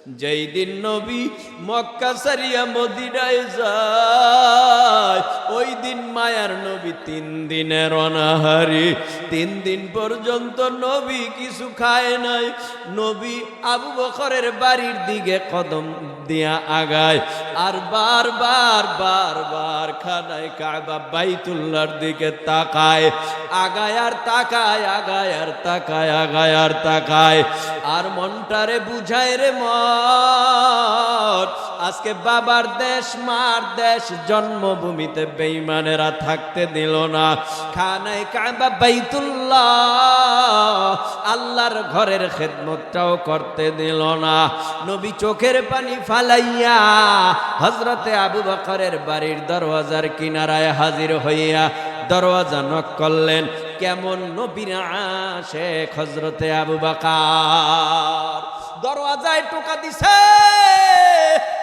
যেই দিন নবী মক্কা ছাড়িয়া মদিনায় যায়, ওই দিন মায়ার নবী 3 দিনের অনাহারী। 3 দিন পর্যন্ত নবী কিছু খায় নাই। নবী আবু বকরের বাড়ির দিকে কদম দিয়া আগায়, আর বারবার বারবার খানায় কাবা বাইতুল্লাহর দিকে তাকায়, আগায় আর তাকায়, আগায় আর তাকায়, আগায় আর তাকায়। আর মনটারে বুঝায় রে মন, আজকে বাবার দেশ মার দেশ জন্মভূমিতে বেঈমানেরা থাকতে দিল না। খানায় কাবা বাইতুল্লাহ আল্লাহর ঘরের খেদমতটাও করতে দিল না। নবী চোখের পানি ফালাইয়া হযরতে আবু বকরের বাড়ির দরওয়াজার কিনারায় হাজির হইয়া দরওয়াজা নক করলেন। কেমন নবীর আশিক হযরতে আবু বকর দরওয়াজায় টোকা দিছে,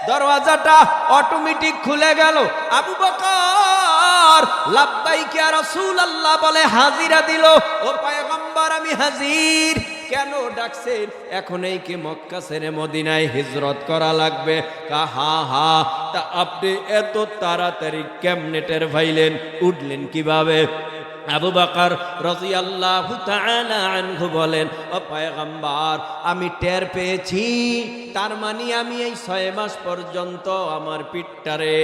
দরওয়াজাটা অটোমেটিক খুলে গেল। আবু বকর লাব্বাইক ইয়া রাসূলুল্লাহ বলে হাজিরা দিল। ও পয়গম্বর আমি হাজির। কেন ডাকছেন? এখন এই কি মক্কা ছেড়ে মদিনায় হিজরত করা লাগবে? হা হা, তা আপনি এত তাড়াতাড়ি কেমনে টের পাইলেন? উঠলেন কিভাবে? আবু বকর রাদিয়াল্লাহু তাআলা আনহু বলেন, ও পয়গম্বর আমি টের পেয়েছি। তার মানে আমি এই 6 মাস পর্যন্ত আমার পিঠটারে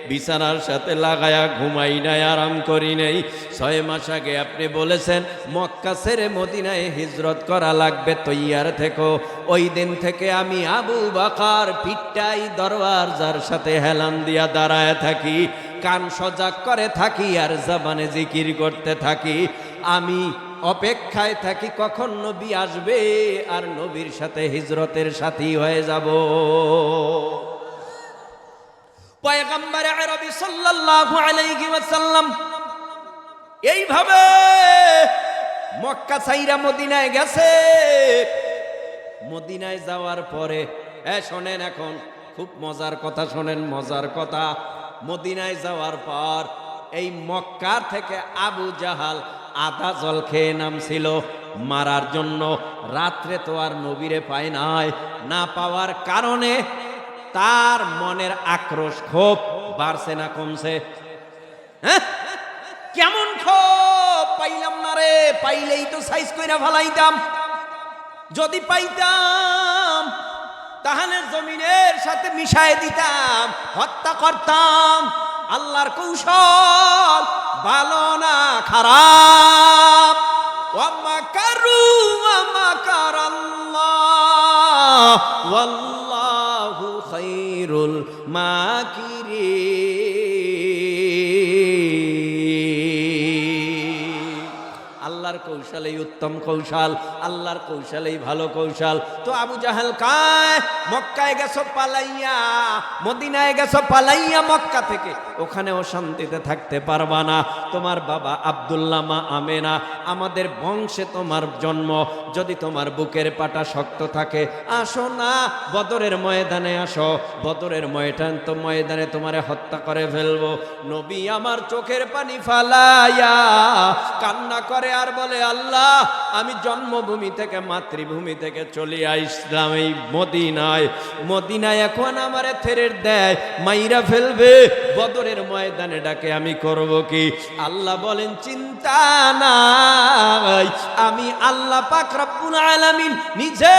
বিছানার সাথে লাগায়া ঘুমাই নাই, আরাম করি নাই। 6 মাস আগে আপনি বলেছেন মক্কা ছেড়ে মদিনায় হিজরত করা লাগবে, তৈয়ার থেকো। ওই দিন থেকে আমি আবু বকর পিঠটাই দরওয়াজার সাথে হেলান দিয়া দাঁড়ায় থাকি, কান সজাগ করে থাকি, আর জবানে জিকির করতে থাকি। আমি অপেক্ষায় থাকি কখন নবী আসবে আর নবীর সাথে হিজরতের সাথী হয়ে যাব। পয়গম্বর আরবি সাল্লাল্লাহু আলাইহি ওয়াসাল্লাম এইভাবে মক্কা ছাইরা মদিনায় গেছে। মদিনায় যাওয়ার পরে শোনেন, এখন খুব মজার কথা শোনেন, মজার কথা। মদিনায় যাওয়ার পর এই মক্কা থেকে আবু জাহাল আধা জল খেয়ে নামছিল মারার জন্য। রাত্রে তো আর নবীরে পায় নাই, না পাওয়ার কারণে তার মনের আক্রোশ ক্ষোভ বাড়ছে না কমছে? হ্যাঁ, কেমন ক্ষোভ! পাইলাম না রে, পাইলেই তো সাইজ কইরা ফেলাইতাম। যদি পাইতাম তাহলে জমিনের সাথে মিশায় দিতাম, হত্যা করতাম। আল্লাহর কৌশল ভালো না খারাপ? ওয়া মাকারু ওয়া মাকারাল্লাহ ওয়াল্লাহু খায়রুল মাকিরিন। আল্লাহর কৌশলেই উত্তম কৌশল, আল্লাহর কৌশলেই ভালো কৌশল। তো আবু জাহেল কায় মক্কায় গেছো পালাইয়া, মদিনায় গেছো পালাইয়া মক্কা থেকে, ওখানেও শান্তিতে থাকতে পারবা না। তোমার বাবা আব্দুল্লাহ, মা আমেনা, আমাদের বংশে তোমার জন্ম। যদি তোমার বুকের পাটা শক্ত থাকে, আসো না বদরের ময়দানে আসো। বদরের ময়দানে তোমারে হত্যা করে ফেলবো। নবী আমার চোখের পানি ফালাইয়া কান্না করে আর বলে, আল্লাহ আমি জন্মভূমি থেকে মাতৃভূমি থেকে চলে আসলাম এই মদিনায়। মদিনায় এখন আমারে থেরের দেয়, মাইরা ফেলবে। বদরের ময়দানে ডাকে আমি করব কি? আল্লাহ বলেন চিন্তা নাই, আমি আল্লাহ পাক রব্বুল আলামিন নিজে,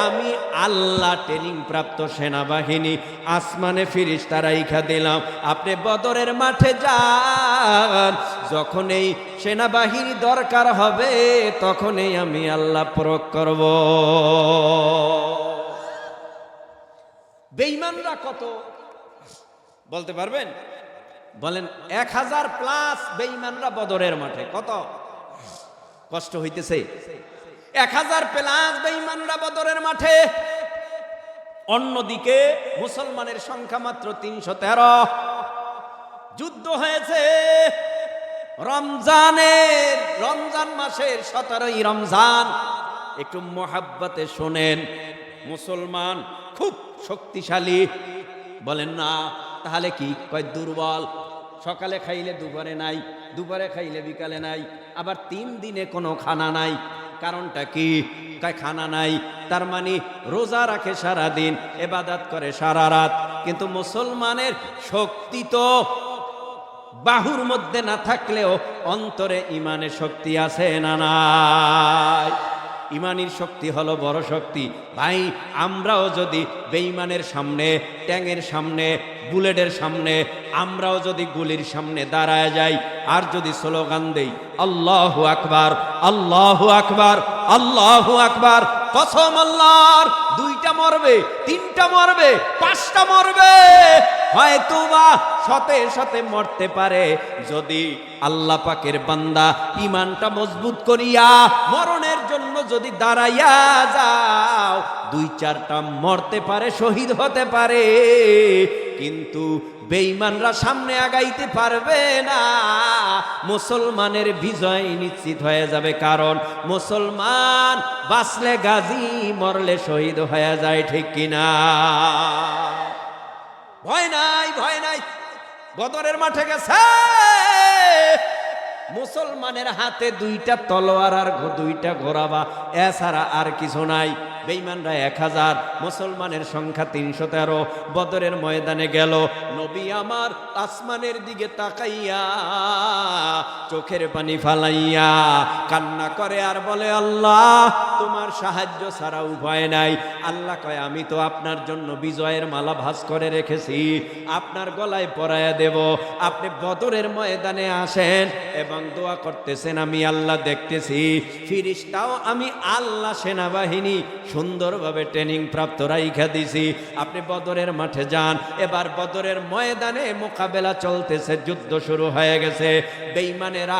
আমি আল্লাহ ট্রেনিং প্রাপ্ত সেনাবাহিনী আসমানে ফেরেশতা রাইখা দিলাম। আপনি বদরের মাঠে যান, যখন এই সেনাবাহিনী দরকার হবে তখনই আমি আল্লাহ প্রয়োগ করব। বেঈমানরা কত বলতে পারবেন? বলেন 1000+ বেঈমানরা বদরের মাঠে। কত কষ্ট হইতেছে? 1000+ বেঈমানরা বদরের মাঠে। অন্যদিকে মুসলমানের সংখ্যা মাত্র 313। যুদ্ধ হয়েছে রমজান মাসের 17ই রমজান। একটু মোহাব্বতে শোনেন, মুসলমান খুব শক্তিশালী। বলেন না, তাহলে কি কয়? দুর্বল। সকালে খাইলে দুপুরে নাই, দুপুরে খাইলে বিকালে নাই, আবার 3 দিনে কোনো খানা নাই। কারণটা কি? কয় খানা নাই। তার মানে রোজা রাখে সারাদিন, ইবাদত করে সারা রাত, কিন্তু মুসলমানের শক্তি তো বাহুর মধ্যে না থাকলেও অন্তরে ইমানের শক্তি আছে না নাই? ইমানের শক্তি হলো বড় শক্তি। ভাই, আমরাও যদি বেঈমানের সামনে, ট্যাঙের সামনে, বুলেটের সামনে, আমরাও যদি গুলির সামনে দাঁড়ায় যাই আর যদি স্লোগান দেই আল্লাহু আকবার, আল্লাহু আকবার, আল্লাহু আকবার, কসম আল্লাহর, 2টা মরবে, 3টা মরবে, 5টা মরবে, হয়তোবা শতে শতে মরতে পারে। যদি আল্লাহ পাকের বান্দা ইমানটা মজবুত করিয়া মরণের জন্য যদি দাঁড়াইয়া যাও, 2-4টা মরতে পারে, শহীদ হতে পারে, কিন্তু বেঈমানরা সামনে আগাইতে পারবে না। মুসলমানের বিজয় নিশ্চিত হয়ে যাবে, কারণ মুসলমান বাঁচলে গাজী, মরলে শহীদ হয়ে যায়, ঠিক কিনা? ভয় নাই, ভয় নাই। বদরের মাঠে গেছে, মুসলমানের হাতে 2টা তলোয়ার আর 2টা ঘোড়া, এছাড়া আর কিছু নাই। বেঈমানরা 1000, মুসলমানের সংখ্যা 313। বদরের ময়দানে গেল, নবী আমার আসমানের দিকে তাকাইয়া চোখের পানি ফালাইয়া কান্না করে আর বলে, আল্লাহ তোমার সাহায্য ছাড়া উপায় নাই। আল্লাহ কয়, আমি তো আপনার জন্য বিজয়ের মালা ভাঁজ করে রেখেছি, আপনার গলায় পরাইয়া দেব। আপনি বদরের ময়দানে আসেন এবং দোয়া করতেছেন, আমি আল্লাহ দেখতেছি। ফিরিস্তাও আমি আল্লাহ সেনাবাহিনী সুন্দরভাবে ট্রেনিং প্রাপ্ত রাইখা দিছি। আপনি বদরের মাঠে যান। এবার বদরের ময়দানে মোকাবেলা চলতেছে, যুদ্ধ শুরু হয়ে গেছে। বেঈমানেরা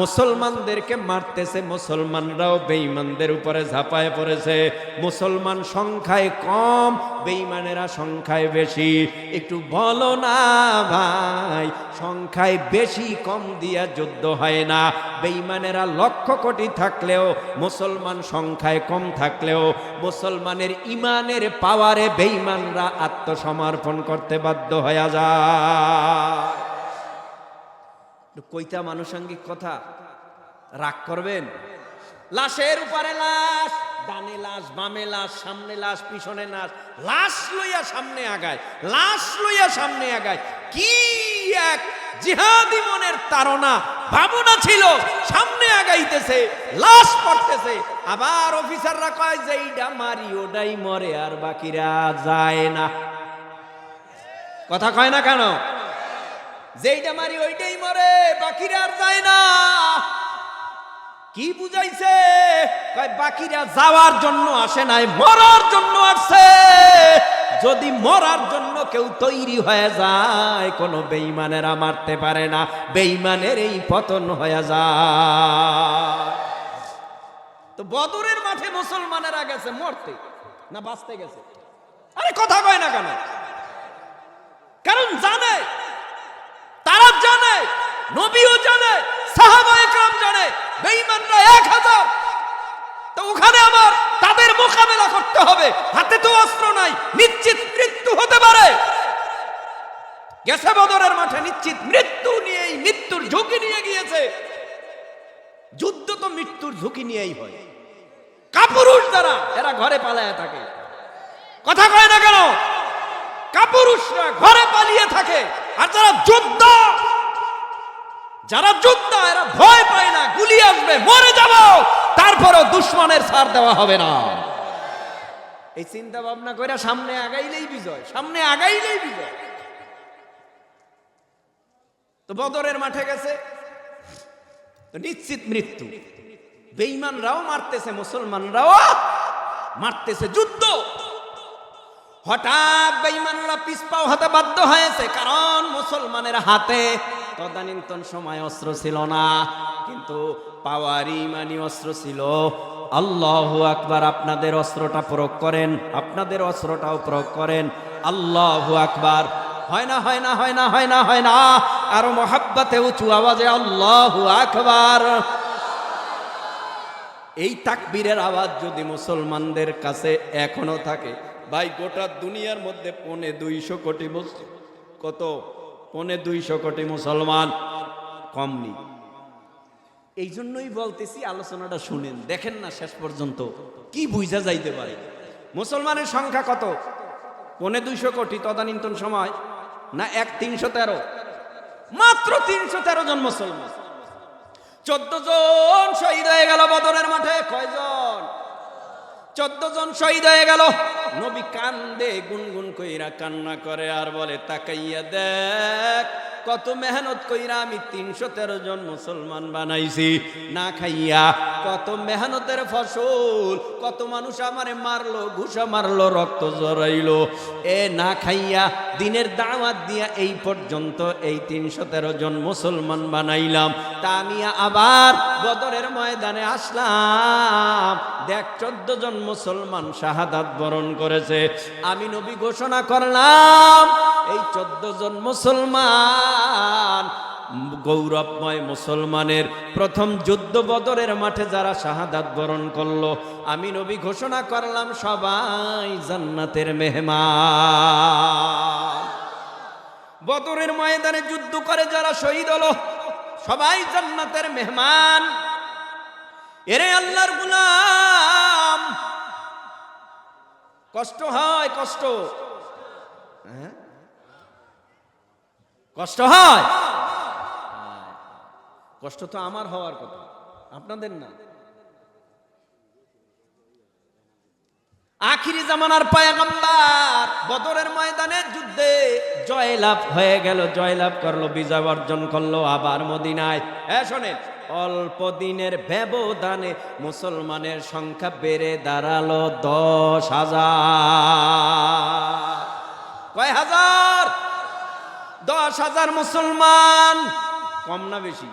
মুসলমানদেরকে মারতেছে, মুসলমানরাও বেঈমানদের উপরে ঝাঁপায় পড়েছে। মুসলমান সংখ্যায় কম, বেঈমানেরা সংখ্যায় বেশি। একটু বলো না ভাই, সংখ্যায় বেশি কম দিয়া যুদ্ধ হয় না। বেঈমানেরা লক্ষ কোটি থাকলেও, মুসলমান সংখ্যায় কম থাকলেও, মুসলমানের ইমানের পাওয়ারে বেঈমানরা আত্মসমর্পণ করতে বাধ্য হয়ে যায়। কইতা মানুষাঙ্গিক কথা, রাগ করবেন? লাশের উপরে লাশ, ডানে লাশ, বামে লাশ, সামনে লাশ, পিছনে লাশ, লাশ লইয়া সামনে আগায়, লাশ লইয়া সামনে আগায়। কি এক জিহাদি মনের তাড়না, ভাবনা ছিল, সামনে আগাইতেছে, লাশ পড়তেছে। আবার অফিসাররা কয় যে এইটা মারি ওটাই মরে, আর বাকিরা যায় না। কথা কয় না কেন? যেইটা মারি ওইটাই মরে, বাকিরা আর যায় না। কি বুঝাইছে? কয় বাকিরা যাওয়ার জন্য আসে নাই, মরার জন্য আসছে। যদি মরার জন্য কেউ তৈরি হয়ে যায়, কোনো বেঈমানেরা মারতে পারে না, বেঈমানের এই পতন হয়ে যায়। তো বদরের মাঠে মুসলমানেরা গেছে মরতে না বাঁচতে গেছে? আরে কথা কয় না কেন? কারণ জানে, তারা জানে, নবীও জানে, সাহাবায়ে কেরাম জানে, বেঈমানরা 1000। তো ওখানে আবার তাদের মোকাবেলা করতে হবে, হাতে তো অস্ত্র নাই, নিশ্চিত মৃত্যু হতে পারে। গেছে বদরের মাঠে নিশ্চিত মৃত্যু নিয়েই, মৃত্যুর ঝুঁকি নিয়ে গিয়েছে। যুদ্ধ তো মৃত্যুর ঝুঁকি নিয়েই হয়। কাপুরুষ যারা, এরা ঘরে পালায় থাকে। কথা কয় না কেন? কাপুরুষরা ঘরে পালিয়ে থাকে। আর যারা যোদ্ধা, যারা যোদ্ধা, এরা ভয় পায় না, গুলি আসবে, মরে যাব, তারপরেও দুশমনের ছাড় দেওয়া হবে না। এই চিন্তা ভাবনা করে সামনে আগাইলেই বিজয়, সামনে আগাইলেই বিজয়। তো বদরের মাঠে গেছে, তো নিশ্চিত মৃত্যু। বেঈমানরাও মারতেছে, মুসলমানরাও মারতেছে, যুদ্ধ। হঠাৎ বেঈমানরা পিছপা হতে বাধ্য হয়েছে, কারণ মুসলমানের হাতে তদানীন্তন সময় অস্ত্র ছিল না, কিন্তু পাওয়ারি ইমানি অস্ত্র ছিল। আল্লাহু আকবার। আপনাদের অস্ত্রটা প্রয়োগ করেন, আপনাদের অস্ত্রটাও প্রয়োগ করেন। আল্লাহু আকবার। হয় না, হয় না, হয় না, হয় না, হয় না। আরো মহাব্বতে উঁচু আওয়াজে আল্লাহু আকবার। এই তাকবীরের আওয়াজ যদি মুসলমানদের কাছে এখনো থাকে, ভাই গোটা দুনিয়ার মধ্যে 250 কোটি মুসলিম, কত 250 কোটি মুসলমান কম নেই। এই জন্যই বলতেছি আলোচনাটা শুনেন, দেখেন না শেষ পর্যন্ত কি বুঝা যাইতে পারে। মুসলমানের সংখ্যা কত? 250 কোটি তদানীন্তন সময়, না 313? মাত্র 313 জন মুসলমান। 14 জন শহীদ হয়ে গেল বদরের মাঠে। কয়জন? 14 জন শহীদ হয়ে গেল। নবী কান্দে, গুনগুন কইরা কান্না করে আর বলে, তাকাইয়া দেখ কত মেহনত কইরা আমি 313 জন মুসলমান বানাইছি, না খাইয়া কত মেহনতের ফসল, কত মানুষ আমারে মারলো, ঘুষা মারলো, রক্ত জড়াইলো, না খাইয়া দিনের দাওয়াত দিয়া এই পর্যন্ত এই 313 জন মুসলমান বানাইলাম। তা নিয়ে আবার বদরের ময়দানে আসলাম, দেখ 14 জন মুসলমান শাহাদাত বরণ করেছে। আমি নবী ঘোষণা করলাম, এই 14 জন মুসলমান, গৌরবময় মুসলমানের প্রথম যুদ্ধ বদরের মাঠে যারা শাহাদাত বরণ করলো, আমি নবী ঘোষণা করলাম সবাই জান্নাতের মেহমান। বদরের ময়দানে যুদ্ধ করে যারা শহীদ হলো সবাই জান্নাতের মেহমান। এরে আল্লাহর গোলাম, কষ্ট হয়, কষ্ট, কষ্ট হয়। কষ্ট তো আমার হওয়ার কথা, আপনাদের না। আখিরি জামানার পয়গম্বর বদরের ময়দানে যুদ্ধে জয়লাভ হয়ে গেল, জয়লাভ করলো, বিজয় অর্জন করলো। আবার মদিনায়, শোনেন, অল্প দিনের ব্যবধানে মুসলমানের সংখ্যা বেড়ে দাঁড়ালো 10,000। কয় হাজার? 10,000 মুসলমান। কম না বেশি?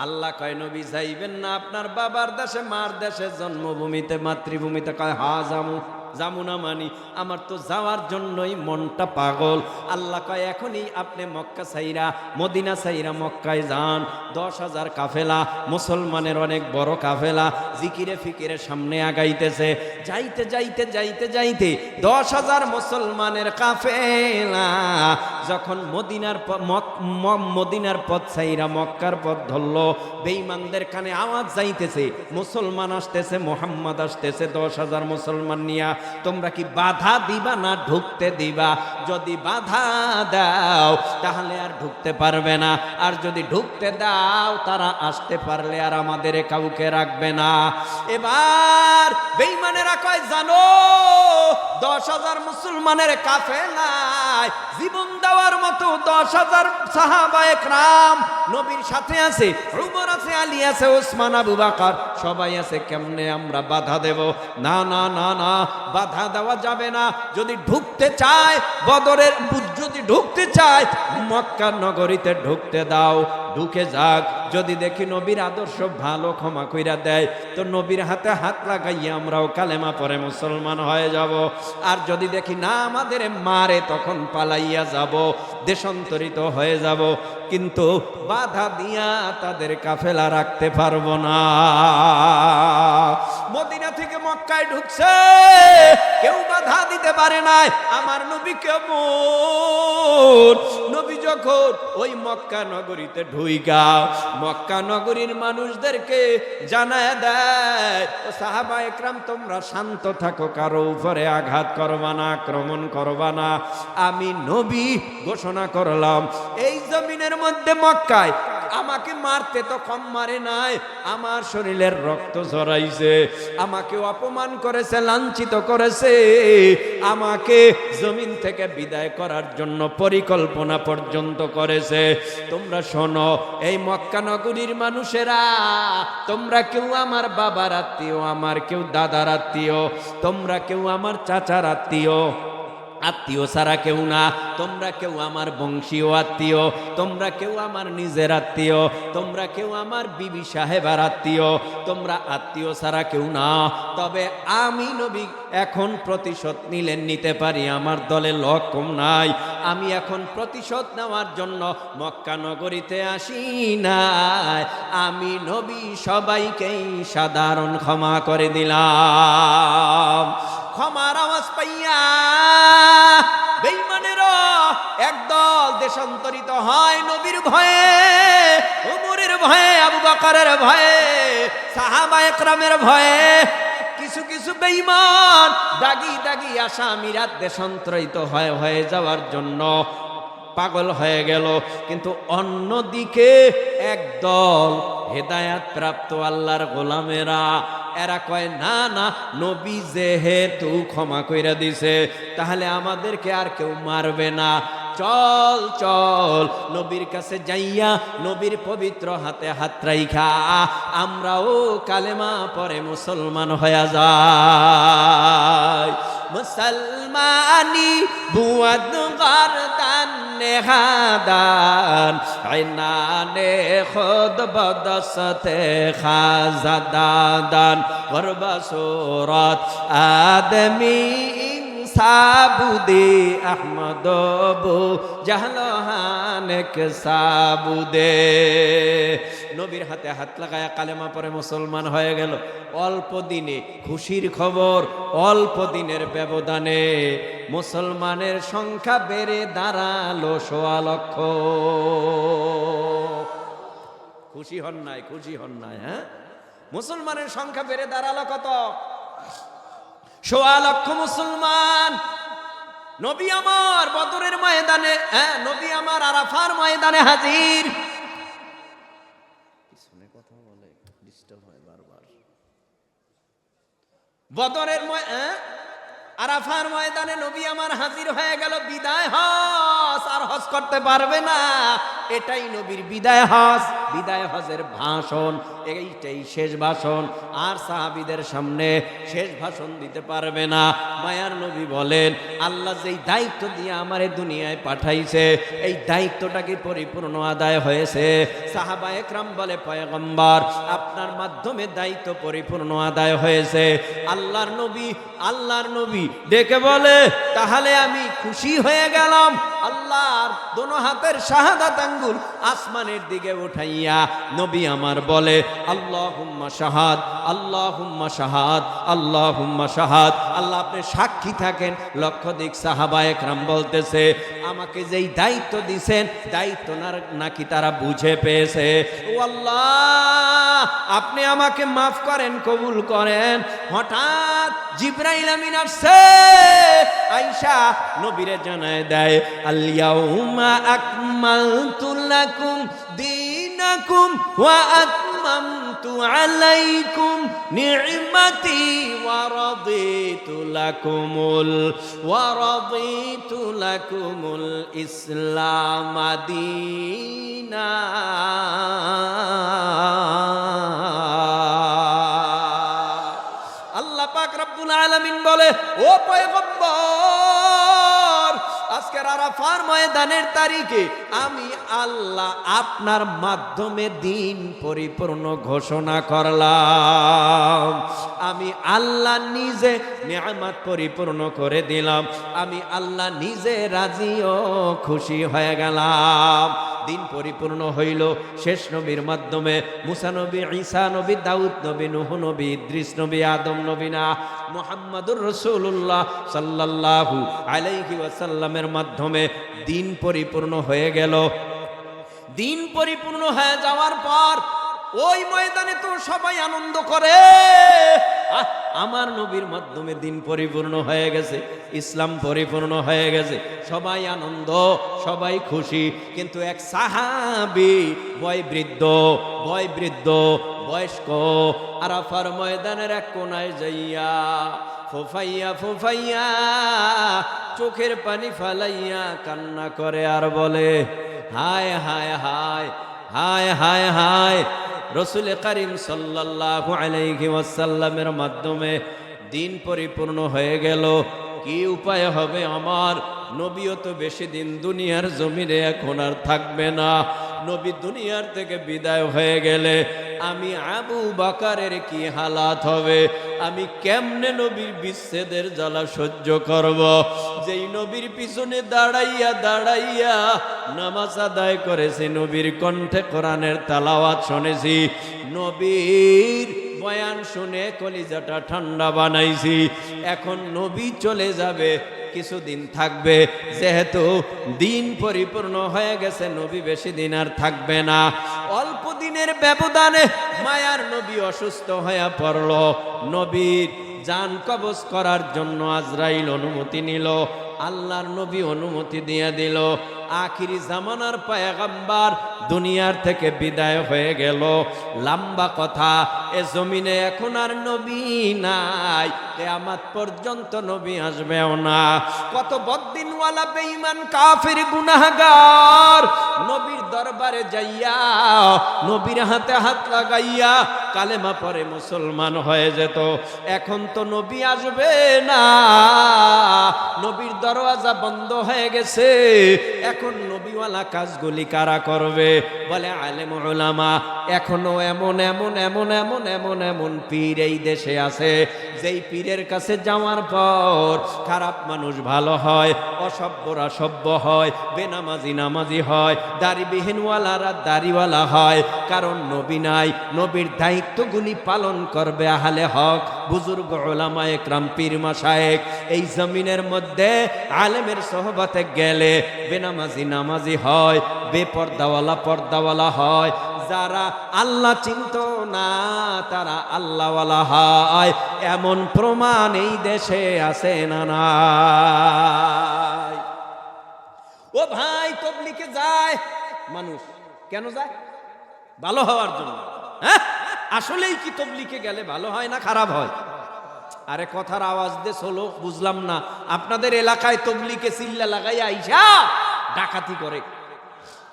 আল্লাহ কয়, নবী যাইবেন না আপনার বাবার দেশে, মার দেশে, জন্মভূমিতে, মাতৃভূমিতে? কয়, হা যামু। যামু না মানি, আমার তো যাওয়ার জন্যই মনটা পাগল। আল্লাহ কয়, এখনই আপনি মক্কা ছাইরা, মদিনা ছাইরা মক্কায় যান। 10,000 কাফেলা, মুসলমানের অনেক বড় কাফেলা, জিকিরে ফিকিরে সামনে আগাইতেছে। যাইতে যাইতে যাইতে যাইতে 10,000 মুসলমানের কাফেলা যখন মদিনার পথ ছাইরা মক্কার পথ ধরলো, বেঈমানদের কানে আওয়াজ যাইতেছে, মুসলমান আসতেছে, মুহাম্মদ আসতেছে 10,000 মুসলমান নিয়া। তোমরা কি বাধা দিবা না ঢুকতে দিবা? যদি বাধা দাও তাহলে আর ঢুকতে পারবে না, আর যদি ঢুকতে দাও তারা আসতে পারলে আর আমাদের কাউকে রাখবে না। এবার বেঈমানেরা কয়, জানো 10,000 মুসলমানের কাফেলায় জীবন দেওয়ার মতো 10,000 সাহাবায়ে কেরাম নবীর সাথে আছে, উমর আছে, আলী আছে, ওসমান, আবু বকর সবাই আছে। কেমনে আমরা বাধা দেব? না না না না, বাধা দেওয়া যাবে না। যদি ঢুকতে চায় বদরের, যদি ঢুকতে চায় মক্কা নগরীতে ঢুকতে দাও, ঢুকে যাক। যদি দেখি নবীর আদর্শ ভালো, ক্ষমা কইরা দেয়, তো নবীর হাতে হাত লাগাইয়া আমরাও কালেমা পড়ে মুসলমান হয়ে যাব। আর যদি দেখি না আমাদের মারে, তখন পালাইয়া যাব, দেশান্তরিত হয়ে যাব। কিন্তু বাধা দিয়া তাদের কাফেলা রাখতে পারবো না। মদিনা থেকে মক্কায় ঢুকছে, কেউ বাধা দিতে পারে নাই। আমার নবী কেমন? নবী যখন ওই মক্কা নগরীতে ঢুইকা মক্কা নগরীর মানুষদেরকে জানায় দেয়, ও সাহাবায়ে কেরাম তোমরা শান্ত থাকো, কারো উপরে আঘাত করবা না, আক্রমণ করবা না। আমি নবী ঘোষণা করলাম, এই জমিনের মধ্যে মক্কায় আমাকে মারতে তো কম মারে নাই, আমার শরীরের রক্ত ঝরাইছে, আমাকে অপমান করেছে, লাঞ্ছিত করেছে, আমাকে জমিন থেকে বিদায় করার জন্য পরিকল্পনা পর্যন্ত করেছে। তোমরা শোনো, এই মক্কা নগরীর মানুষেরা, তোমরা কেউ আমার বাবার আত্মীয়, আমার কেউ দাদার আত্মীয়, তোমরা কেউ আমার চাচার আত্মীয়, আত্মীয় ছাড়া কেউ না। তোমরা কেউ আমার বংশীয় আত্মীয়, তোমরা কেউ আমার নিজের আত্মীয়, তোমরা কেউ আমার বিবি সাহেবার আত্মীয়, তোমরা আত্মীয় ছাড়া কেউ না। তবে আমি নবী এখন প্রতিশোধ নিতে পারি, আমার দলে লোক কম নাই। আমি এখন প্রতিশোধ নেওয়ার জন্য মক্কা নগরীতে আসি নাই, আমি নবী সবাইকেই সাধারণ ক্ষমা করে দিলাম। ক্ষমার আওয়াজ পাইয়া বেঈমানেরা একদল দেশান্তরিত হয় নবীর ভয়ে, উমরের ভয়ে, আবু বকরের ভয়ে, সাহাবায়ে কেরামের ভয়ে। কিছু কিছু বেঈমান দাগি দাগি আসামিরা দেশান্তরিত হয়ে যাওয়ার জন্য পাগল হয়ে গেল। কিন্তু অন্যদিকে একদল হেদায়াত প্রাপ্ত আল্লাহর গোলামেরা, এরা কয় না না, নবী যেহেতু ক্ষমা কইরা দিছে তাহলে আমাদেরকে আর কেউ মারবে না, চল চল নবীর কাছে যাইয়া নবীর পবিত্র হাতে হাত রাইখা আমরাও কালেমা পরে মুসলমান হয়ে যাই। মুসলমানি বুয়াদ গারদান নেহাদান আইনানে খুদ বদসতে খাজাদান গরবাসুরাত আদমি সাবুদে আহমদ বু জাহলহানেক সাবুদে। নবীর হাতে হাত লাগায়া কালেমা পরে মুসলমান হয়ে গেল। অল্প দিনে খুশির খবর, অল্প দিনের ব্যবধানে মুসলমানের সংখ্যা বেড়ে দাঁড়ালো ১.৫ লক্ষ। খুশি হন নাই? খুশি হন নাই? হ্যাঁ, মুসলমানের সংখ্যা বেড়ে দাঁড়ালো কত? ১.৫ লক্ষ মুসলমান। নবী আমার বদরের ময়দানে, হ্যাঁ, নবী আমার আরাফার ময়দানে হাজির। পিছনে কথা বলে ডিস্টার্ব হয় বারবার। বদরের আরাফার ময়দানে নবী আমার হাজির হয়ে গেল। বিদায় হজ, আর হজ করতে পারবে না, এটাই নবীর বিদায় হজ। বিদায় হজের ভাষণ, এইটাই শেষ ভাষণ। আর সাহাবীদের সামনে শেষ ভাষণ দিতে পারবে না। মায়ার নবী বলেন, আল্লাহ যেই দায়িত্ব দিয়ে আমারে দুনিয়ায় পাঠাইছে, এই দায়িত্বটা কি পরিপূর্ণ আদায় হয়েছে? সাহাবায়ে কেরাম বলে, পয়গম্বর আপনার মাধ্যমে দায়িত্ব পরিপূর্ণ আদায় হয়েছে। আল্লাহর নবী ডেকে বলে, তাহলে আমি খুশি হয়ে গেলাম। আল্লাহর দোনো হাতের শাহাদাত আঙ্গুল আসমানের দিকে উঠাইয়া নবী আমার বলে, আল্লাহুম্মা শাহাদ, আল্লাহুম্মা শাহাদ, আল্লাহুম্মা শাহাদ। আল্লাহ আপনি সাক্ষী থাকেন। লক্ষাধিক সাহাবায়ে কেরাম বলতেছে, আমাকে যেই দায়িত্ব দিবেন, দায়িত্ব নাকি তারা বুঝে পেয়েছে। ও আল্লাহ, আপনি আমাকে মাফ করেন, কবুল করেন। হঠাৎ জিবরাইল আমিন আসছে, আয়েশা নবীরে জানায় দেয়, আল-ইয়াউমা আকমালতু লাকুম দীনাকুম ওয়া আতমামতু আলাইকুম নি'মাতি ওয়া রাদিতু লাকুমুল ইসলাম দীনা। আল্লাহ পাক রব্বুল আলামিন বলে, ও পয়গম্বর, আজকের আরাফার ময়দানের তারিখে আমি আল্লাহ আপনার মাধ্যমে দিন পরিপূর্ণ ঘোষণা করলাম। আমি আল্লাহ নিজে নিয়ামত পরিপূর্ণ করে দিলাম। আমি আল্লাহ নিজে রাজি ও খুশি হয়ে গেলাম। দিন পরিপূর্ণ হইল শেষ নবীর মাধ্যমে। মুসা নবী, ঈসা নবী, দাউদ নবী, নূহ নবী, ইদ্রিস নবী, আদম নবী না, মুহাম্মাদুর রাসূলুল্লাহ সাল্লাল্লাহু আলাইহি ওয়াসাল্লামের মাধ্যমে দিন পরিপূর্ণ হয়ে গেল। দিন পরিপূর্ণ হয়ে যাওয়ার পর ওই ময়দানে তো সবাই আনন্দ করে, আমার নবীর মাধ্যমে দিন পরিপূর্ণ হয়ে গেছে, ইসলাম পরিপূর্ণ হয়ে গেছে। সবাই আনন্দ, সবাই খুশি। কিন্তু এক সাহাবী বয়বৃদ্ধ বয়স্ক আরাফার ময়দানের এক কোনায় যাইয়া ফুফাইয়া চোখের পানি ফালাইয়া কান্না করে আর বলে, হায় হায় হায় হায় হায় হায়, রাসূল করিম সাল্লাল্লাহু আলাইহি ওয়াসাল্লামের মাধ্যমে দিন পরিপূর্ণ হয়ে গেল। কি উপায় হবে আমার? নবীও তো বেশি দিন দুনিয়ার জমিনে এখন আর থাকবে না। নবী দুনিয়ার থেকে বিদায় হয়ে গেলে আমি আবু বকরের কি হালাত হবে? আমি কেমনে নবীর বিচ্ছেদের জ্বালা সহ্য করব? যেই নবীর পিছনে দাঁড়াইয়া নামাজ আদায় করেছি, নবীর কণ্ঠে কোরআনের তেলাওয়াত শুনেছি, নবীর বয়ান শুনে কলিজাটা ঠান্ডা বানাইছি। এখন নবী চলে যাবে, কিছুদিন থাকবে, যেহেতু দিন পরিপূর্ণ হয়ে গেছে, নবী বেশি দিন আর থাকবে না। অল্প দিনের ব্যবধানে মায়ার নবী অসুস্থ হয়ে পড়ল। নবীর জান কবজ করার জন্য আজরাইল অনুমতি নিল, আল্লাহর নবী অনুমতি দিয়ে দিল। আখিরি জামানার পয়গম্বর দুনিয়ার থেকে বিদায় হয়ে গেল। লম্বা কথা, এ জমিনে এখন আর নবী নাই, কিয়ামত পর্যন্ত নবী আসবেও না। কত বদ্দিনওয়ালা বেঈমান কাফির গুনাহগার নবীর দরবারে যাইয়া নবীর হাতে হাত লাগাইয়া কালেমা পড়ে মুসলমান হয়ে যেত। এখন তো নবী আসবে না, নবীর দরওয়াজা বন্ধ হয়ে গেছে। এখন নবীওয়ালা কাজগুলি কারা করবে? বলে আলেম উলামা। এখনো এমন এমন এমন এমন এমন এমন পীর এই দেশে আছে, যেই পীরের কাছে যাওয়ার পর খারাপ মানুষ ভালো হয়, অসভ্যরা সভ্য হয়, বেনামাজি নামাজি হয়, দাড়িবিহীনওয়ালারা দাড়িওয়ালা হয়। কারণ নবী নাই, নবীর দায়িত্বগুলি পালন করবে আহলে হক, বুজুর্গ উলামা একরাম, পীর মাশায়েখ। এই জমিনের মধ্যে আলেমের সোহবতে গেলে বেনামাজি নামাজি হয়, বেপর্দাওয়ালা পর্দাওয়ালা হয়। যারা আল্লাহ চিনত না তারা আল্লাহওয়ালা হয়। এমন প্রমাণ এই দেশে আছে না নাই? ও ভাই, তবলিগে যায় মানুষ, কেন যায়? ভালো হওয়ার জন্য। হ্যাঁ, আসলেই কি তবলিগে গেলে ভালো হয় না খারাপ হয়? আরে কথার আওয়াজ দিয়ে চলো, বুঝলাম না। আপনাদের এলাকায় তবলিগে চিল্লা লাগাই আইসা ডাকাতি করে,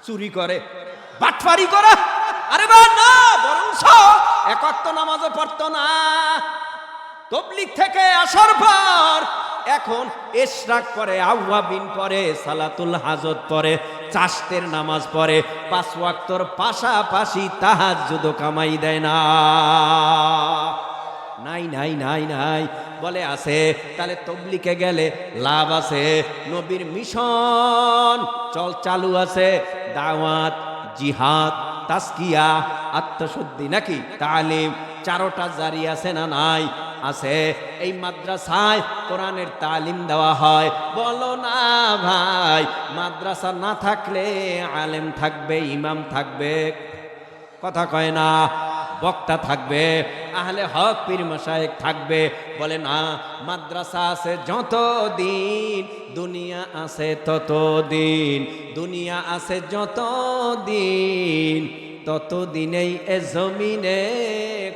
চুরি করে, বাটফারি করে? আরে বা না, বরং এক ওয়াক্ত নামাজও পড়তো না। তবলিগ থেকে আসার পর এখন ইশরাক পড়ে, আওয়াবিন পড়ে, সালাতুল হাজত পড়ে, চাশতের নামাজ পড়ে, 5 ওয়াক্তর পাশাপাশি তাহাজ্জুদও কামাই দেয় না। নাই নাই নাই নাই বলে আছে। তাহলে তবলিগে গেলে লাভ আছে, নবীর মিশন চালু আছে, দাওয়াত, জিহাদ, তাসকিয়া, আত্মশুদ্ধি, নাকি তালিম, চারোটা জারি আছে না নাই? আছে। এই মাদ্রাসায় কোরআনের তালিম দেওয়া হয়। বলো না ভাই, মাদ্রাসা না থাকলে আলেম থাকবে, ইমাম থাকবে, কথা কয় না, বক্তা থাকবে, আহলে হক পীর মাশায়েখ থাকবে। বলে না, মাদ্রাসা আছে যতদিন, দুনিয়া আছে ততদিন, দুনিয়া আছে যতদিন, ততদিনেই এ জমিনে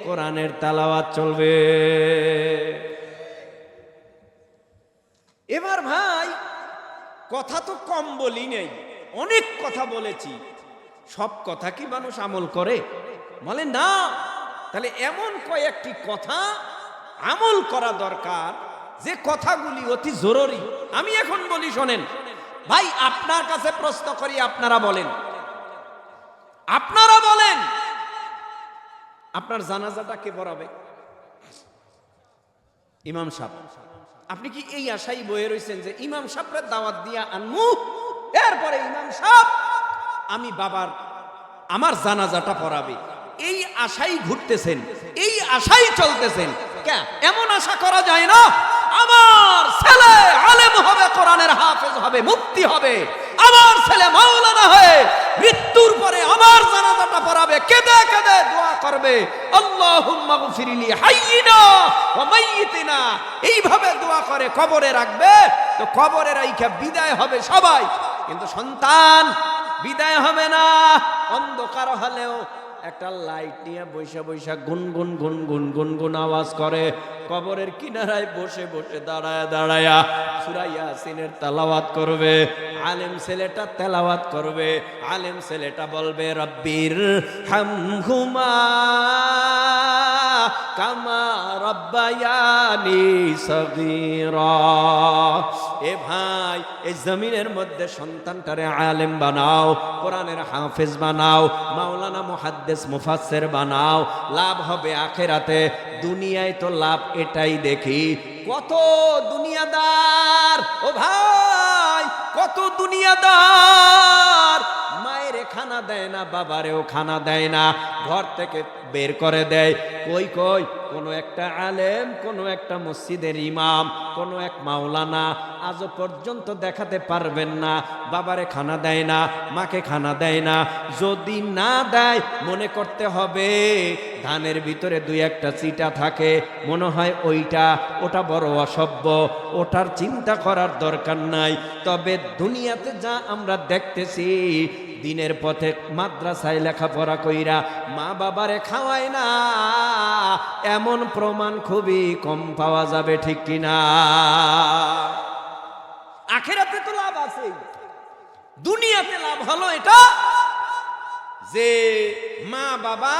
কোরআনের তেলাওয়াত চলবে। এবার ভাই, কথা তো কম বলি নেই, অনেক কথা বলেছি। সব কথা কি মানুষ আমল করে? বলে না। তাহলে এমন কয়েকটি কথা আমল করা দরকার, যে কথাগুলি অতি জরুরি। আমি এখন বলি, শোনেন ভাই, আপনার কাছে প্রশ্ন করি, আপনারা বলেন, আপনারা বলেন, আপনার জানাজাটা কে পড়াবে? ইমাম সাহেব। আপনি কি এই আশাই বয়ে রয়েছেন যে ইমাম সাহেবের দাওয়াত দিয়া আনমু, এরপরে ইমাম সাহেব আমি বাবার আমার জানাজাটা পড়াবে? এই আশাই ঘুরতেছেন, এই আশাই চলতেছেন। এমন আশা করা যায় না আমার ছেলে আলেম হবে, কোরআনের হাফেজ হবে, মুফতি হবে, আমার ছেলে মাওলানা হয়ে মৃত্যুর পরে আমার জানাজাটা পড়াবে, কেঁদে কেঁদে দোয়া করবে, আল্লাহুম্মা গফিরলি হাইয়িনা ওয়া মাইয়িতিনা, এইভাবে দোয়া করে কবরে রাখবে। তো কবরে রাইখা বিদায় হবে সবাই, কিন্তু সন্তান বিদায় হবে না। অন্ধকার হলেও একটা লাইট নিয়ে বৈশা বৈশা গুনগুন গুনগুন গুনগুন আওয়াজ করে, কবরের কিনারায় বসে বসে দাঁড়ায় দাঁড়ায়া সূরা ইয়াসিনের তেলাওয়াত করবে। আলেম ছেলেটা তেলাওয়াত করবে, আলেম ছেলেটা বলবে রব্বির হামহুমা কামা রব্বায়ানি সগীরা। এ ভাই, এই জমিনের মধ্যে সন্তানটারে আলেম বানাও, কোরআনের হাফেজ বানাও, মাওলানা মুহাদ্দিস মুফাসসির বানাও, লাভ হবে আখিরাতে। দুনিয়ায় তো লাভ এটাই দেখি, কত দুনিয়াদার, ও ভাই কত দুনিয়াদার মায়ের খানা দেয় না, বাবারেও খানা দেয় না, ঘর থেকে বের করে দেয়। কই কই কোনো একটা আলেম, কোনো একটা মসজিদের ইমাম, কোনো এক মাওলানা আজও পর্যন্ত দেখাতে পারবেন না বাবারে খানা দেয় না, মাকে খানা দেয় না। যদি না দেয় মনে করতে হবে ধানের ভিতরে দুই একটা চিটা থাকে, মনে হয় ওটা বড় অসভ্য, ওটার চিন্তা করার দরকার নাই। তবে দুনিয়াতে যা আমরা দেখতেছি, দিনের পথে মাদ্রাসায় লেখাপড়া কইরা মা বাবারে খাওয়ায় না, এমন প্রমাণ খুবই কম পাওয়া যাবে, ঠিক কিনা? আখিরাতে তো লাভ আছে, দুনিয়াতে লাভ হলো এটা যে মা বাবা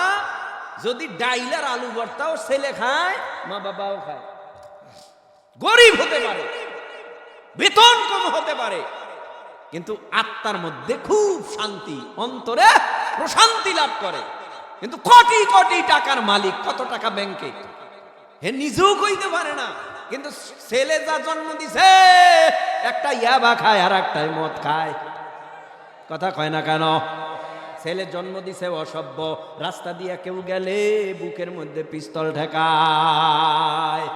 যদি ডাইলার আলু ভর্তাও ছেলে খায়, মা বাবাও খায়। গরিব হতে পারে, বেতন কম হতে পারে, কিন্তু আত্মার মধ্যে খুব শান্তি, অন্তরে প্রশান্তি লাভ করে। কিন্তু কোটি কোটি টাকার মালিক, কত টাকা ব্যাংকে, হে নিজেও কইতে পারে না, কিন্তু ছেলে যা জন্ম দিছে একটা ইয়াবা খায় আর একটাই মদ খায়। কথা কয় না কেন? ছেলে জন্ম দিছে অসভ্য, রাস্তা দিয়ে কেউ গেলে বুকের মধ্যে পিস্তল ঠেকায়,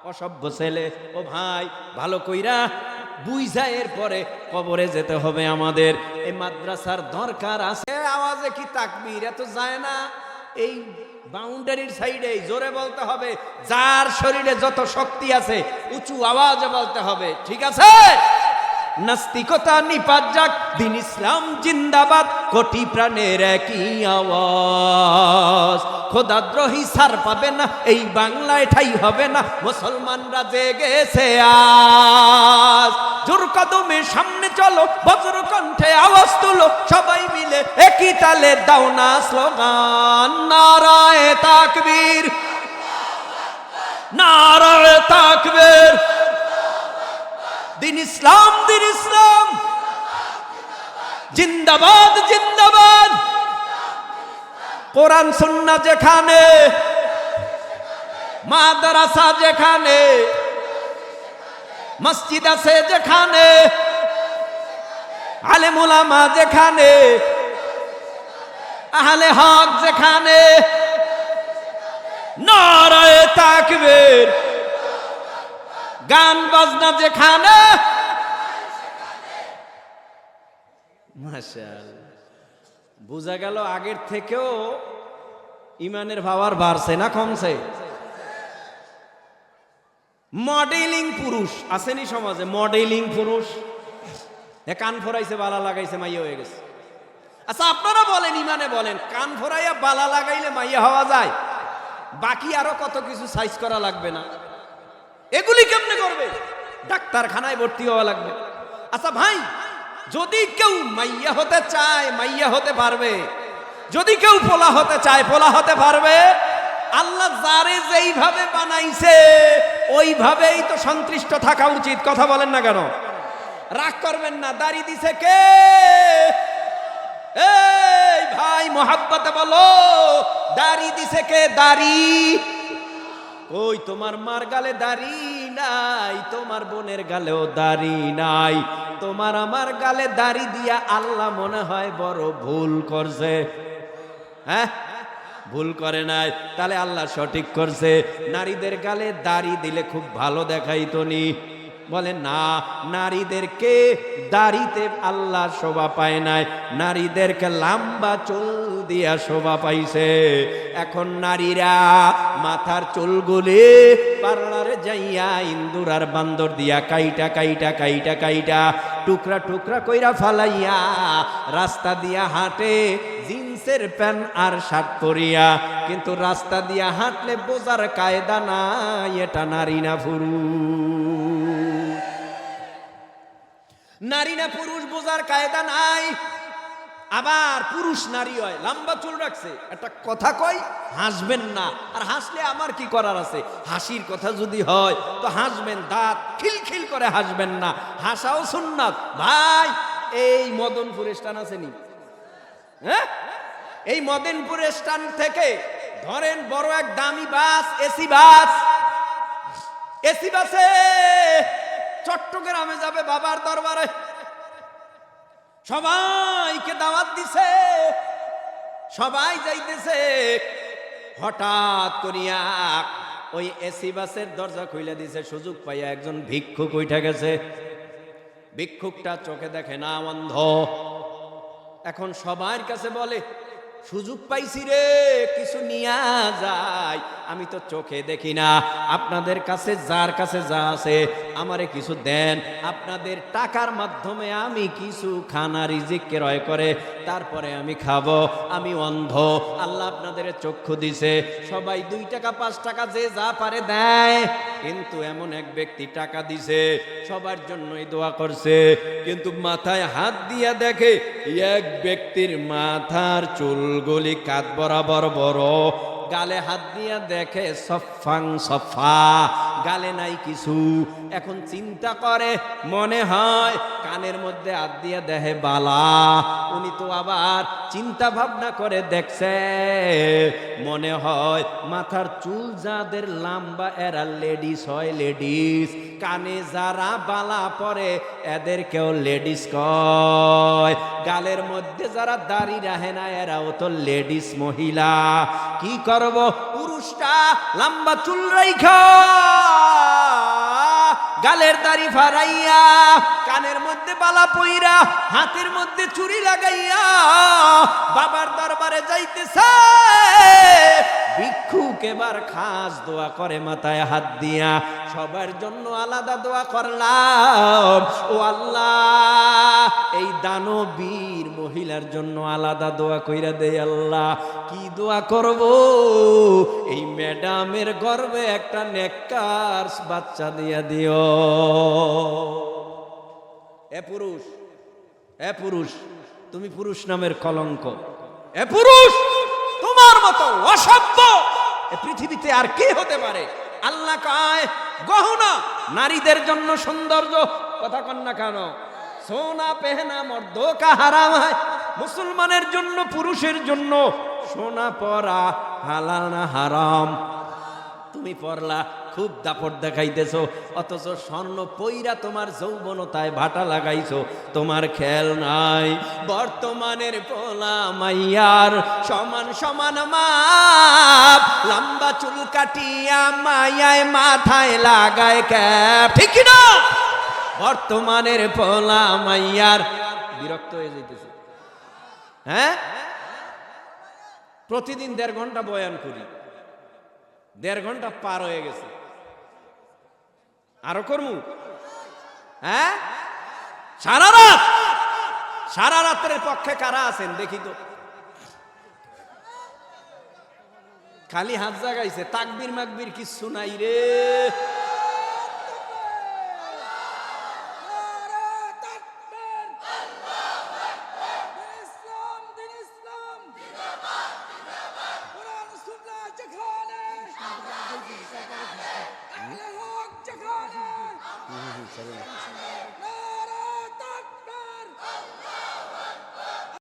অসভ্য ছেলে। ও ভাই, ভালো কইরা বুঝা এরপরে কবরে যেতে হবে আমাদের। এই মাদ্রাসার দরকার আছে। আওয়াজে কি তাকবীর এত যায় না? এই বাউন্ডারির সাইডে জোরে বলতে হবে, যার শরীরে যত শক্তি আছে উঁচু আওয়াজে বলতে হবে, ঠিক আছে? নাস্তিকতা নিপাত যাক, দিন ইসলাম জিন্দাবাদ, কোটি প্রাণের একই আওয়াজ। খোদাদ্রোহী সার পাবে না, এই বাংলায় ঠাই হবে না, মুসলমানরা জেগেছে আজ। জোর কদমে সামনে চলো, বজ্র কণ্ঠে আওয়াজ তুলো, সবাই মিলে একই তালে দাও না স্লোগান, নারায়ে তাকবীর, নারায়ে তাকবীর। দিন ইসলাম, দিন ইসলাম জিন্দাবাদ, জিন্দাবাদ। কোরআন সুন্নাহ যেখানে, মাদ্রাসা যেখানে, মসজিদ আছে যেখানে, আলেম উলামা যেখানে, আহলে হক যেখানে, নারায়ে তাকবীর। গান বাজনা যেখানে, মাশাআল্লাহ। বোঝা গেল আগের থেকেও ইমানের পাওয়ার বাড়ছে না কমছে? মডেলিং পুরুষ আসেনি সমাজে, মডেলিং পুরুষ, কান ফোরাইছে বালা লাগাইছে মাইয়া হয়ে গেছে। আচ্ছা আপনারা বলেন, ইমানে বলেন, কান ফোরাইয়া বালা লাগাইলে মাইয়া হওয়া যায়? বাকি আরো কত কিছু সাইজ করা লাগবে না? এগুলি কেমনে করবে? ডাক্তারখানায় ভর্তি হওয়া লাগবে। আচ্ছা ভাই, যদি কেউ মাইয়া হতে চায় মাইয়া হতে পারবে, যদি কেউ পোলা হতে চায় পোলা হতে পারবে। আল্লাহ যারে যেইভাবে বানাইছে ওইভাবেই তো সন্তুষ্ট থাকা উচিত। কথা বলেন না কেন? রাগ করবেন না। দাড়ি দিছে কে? এই ভাই মোহাব্বতে বলো, দাড়ি দিছে কে? দাড়ি ওই তোমার মার গালে দাড়ি নাই, তোমার বোনের গালেও দাড়ি নাই, তোমার আমার গালে দাড়ি দিয়া আল্লাহ মনে হয় বড় ভুল করছে। হ্যাঁ, ভুল করে নাই, তাহলে আল্লাহ সঠিক করছে। নারীদের গালে দাড়ি দিলে খুব ভালো দেখাইতো নি। বলে না, নারীদেরকে দাড়িতে আল্লাহ শোভা পায় নাই, নারীদেরকে লম্বা চুল দিয়া শোভা পাইছে। এখন নারীরা মাথার চুলগুলি পার্লারে যাইয়া ইন্দুর আর বান্দর দিয়া কাইটা কাইটা কাইটা কাইটা টুকরা টুকরা কইরা ফালাইয়া রাস্তা দিয়া হাঁটে, জিন্সের প্যান্ট আর শার্ট পরিয়া। কিন্তু রাস্তা দিয়া হাঁটলে বোঝার কায়দা নাই এটা নারী না পুরুষ, নারী না পুরুষ বোঝার কায়দা নাই। আবার পুরুষ নারী হয়, লম্বা চুল রাখছে, একটা কথা কই, হাসবেন না। আর হাসলে আমার কি করার আছে? হাসির কথা যদি হয় তো হাসবেন, দাঁত খিলখিল করে হাসবেন না। হাসাও সুন্নাত ভাই। এই মদনপুর স্টান আছে নি? হ্যাঁ, এই মদনপুর স্টান থেকে ধরেন বড় এক দামি বাস, এসি বাস, এসি বাসে চট্টগ্রামে যাবে বাবার দরবারে। সবাইকে দাওয়াত দিছে, সবাই যাইতেছে। হঠাৎ করিয়া ওই এসি বাসের দরজা খুলে দিছে, সুযোগ পাইয়া একজন ভিক্ষুক উঠে গেছে। ভিক্ষুকটা চোখে দেখে না, অন্ধ। এখন সবার কাছে বলে, সুযোগ পাইছি রে, কিছু নিয়া যায়, আমি তো চোখে দেখি না, আপনাদের কাছে যার কাছে যা আছে আমারে কিছু দেন, আপনাদের টাকার মাধ্যমে আমি কিছু খানা রিজিক ক্রয় করে তারপরে আমি খাবো, আমি অন্ধ, আল্লাহ আপনাদের চক্ষু দিছে। সবাই 2 টাকা 5 টাকা যে যা পারে দেয়, কিন্তু এমন এক ব্যক্তি টাকা দিছে, সবার জন্যই দোয়া করছে, কিন্তু মাথায় হাত দিয়া দেখে এক ব্যক্তির মাথার চুলগুলি কাঁধ বরাবর বড়, গালে হাত দিয়া দেখে সফাং সফা, গালে নাই কিছু। এখন চিন্তা করে, মনে হয় কানের মধ্যে হাত দিয়া দেখে বালা। উনি তো আবার চিন্তা ভাবনা করে দেখছে, মনে হয় মাথার চুল যাদের লম্বা এরা লেডিস হয়, লেডিস। কানে যারা বালা পরে এদেরকেও লেডিস কয়, গালের মধ্যে যারা দাড়ি রাখে না এরাও তো লেডিস, মহিলা। কি করব, পুরুষটা লম্বা চুল রাইখা, গালের দাড়ি ফারাইয়া, কানের মধ্যে বালা পইরা, হাতের মধ্যে চুড়ি লাগাইয়া বাবার দরবারে যাইতেছে। ভিক্ষুক এবার খাস দোয়া করে মাথায় হাত দিয়া, সবার জন্য আলাদা দোয়া করলাম, ও আল্লাহ এই দানবীর মহিলার জন্য আলাদা দোয়া কইরা দেই আল্লাহ। কি দোয়া করব, এই ম্যাডামের গর্ভে একটা নেককার বাচ্চা দিয়া দিও। এ পুরুষ, এ পুরুষ, তুমি পুরুষ নামের কলঙ্ক। এ পুরুষ, তোমার মতো অসভ্য এ পৃথিবীতে আর কে হতে পারে? আল্লাহ কয় গহনা নারীদের জন্য সৌন্দর্য, কথা কন না কেন? সোনা পেহনা মর্দো কা হারাম হয়, মুসলমানের জন্য, পুরুষের জন্য সোনা পরা হালাল না হারাম? তুমি পরলা, খুব দাপট দেখাইতেছো, অথচ স্বর্ণ পইরা তোমার যৌবনতায় ভাটা লাগাইছো, তোমার খেয়াল নাই। বর্তমানের পোলা মাইয়ার সমান সমান মাপ, লম্বা চুল কাটিয়া মায়ায় মাথায় লাগায় ক্যাপ, ঠিক না? বর্তমানের পোলা মাইয়ার বিরক্ত হয়ে যাইতেছে। হ্যাঁ, প্রতিদিন 1.5 ঘন্টা বয়ান করি, 1.5 ঘন্টা পার হয়ে গেছে, আরো করমু? হ্যাঁ, সারা রাতের পক্ষে কারা আছেন দেখি তো? খালি হাত জাগাইছে, তাকবীর মাকবীর কিচ্ছু নাই রে।